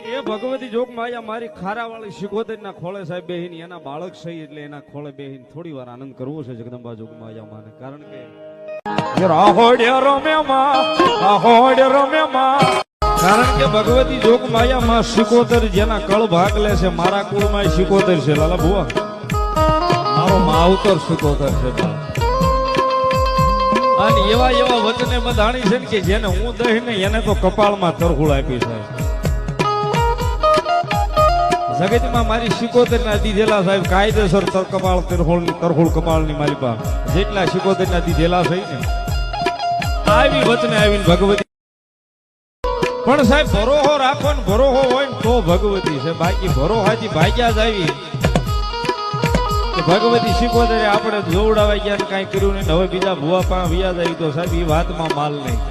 એ ભગવતી જોગ માયા મારી ખારાવાળી શિકોતર ના ખોળે સાહેબ બેહીન એના બાળક સહી એટલે એના ખોળે બેહીન થોડી વાર આનંદ કરવો છે જગદંબા જોગ માયા માને કારણ કે કારણ કે ભગવતી જોગ માયા માં શિકોતર જેના કળ ભાગ લે છે મારા કુળમાં શિકોતર છે લાલા ભુવા મારો માવતર શિકોતર છે અને એવા એવા વચને બંધાણી છે ને કે જેને હું દઈ ને એને તો કપાળમાં તરખુળ આપી છે જગતમાં મારી શિકોતર ના દીધેલા સાહેબ કાયદેસર તરખુળ કપાળની મારી પાસે જેટલા શિકોતર ના દીધેલા છે ને આવી વચને આવીને ભગવતી પણ સાહેબ ભરોહો રાખો ને ભરોહો હોય ને તો ભગવતી છે બાકી ભરોહાથી ભાગ્યા જ આવી ભગવતી શિકોતરે આપણે જોવડાવાઈ ગયા કઈ કર્યું નહીં હવે બીજા ભુવા પાસે વ્યાજ આવી તો સાહેબ એ વાતમાં માલ નહીં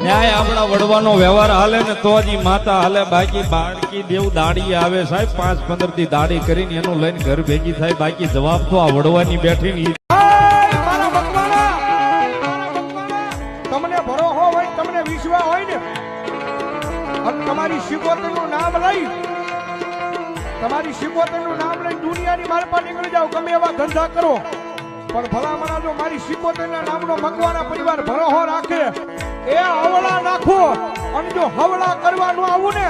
ન્યાય આપણા વડવાનો વ્યવહાર હાલે ને તો જ માતા હાલે બાકી બાળકી દેવ દાડી આવે સાહેબ 5-15 થી દાડી કરીને એનું લઈને ઘર ભેગી થાય બાકી જવાબ તો આ વડવાની બેઠી ને તમને ભરોસો હોય તમને વિશ્વાસ હોય ને અને તમારી શિકોતરનું નામ લઈ તમારી શિકોતરનું નામ લઈ દુનિયાની માલપા નીકળી જાવ ગમે એવા ધંધા કરો પણ ભલામણા જો મારી શિકોતરના નામનો મકવાના પરિવાર ભરોસો રાખે એ હવળા નાખો અને જો હવળા કરવાનું આવું ને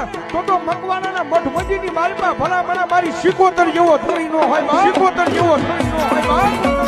તો મકવાનાના મઠમજીની માલપા ભલામણા મારી શિકોતર જેવો થઈ ન હોય શિકોતર જેવો થઈ ન હોય